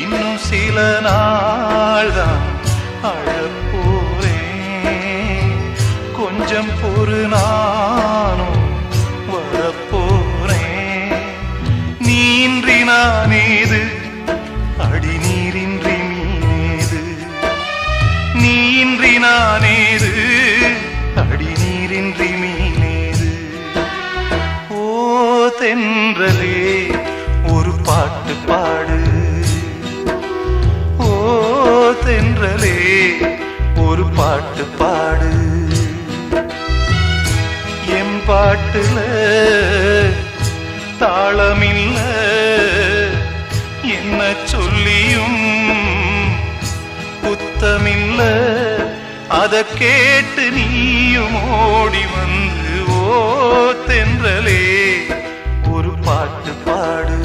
இன்னும் சில நாள்தான் அழப்போறேன். கொஞ்சம் பொறு, நானும் வரப்போறேன். நீன்றி நானேது, அடி நீரின்றி மீனேது. நீன்றி நானேது, அடி நீரின்றி மீனேது. ஓ தென்றலே ஒரு பாட்டு பாடு. ஓ தென்றலே ஒரு பாட்டு பாடு. என் பாட்டுல தாளமில்ல, என்ன சொல்லியும் புத்தமில்ல. அத கேட்டு நீயும் ஓடி வந்து, ஓ தென்றலே ஒரு பாட்டு பாடு.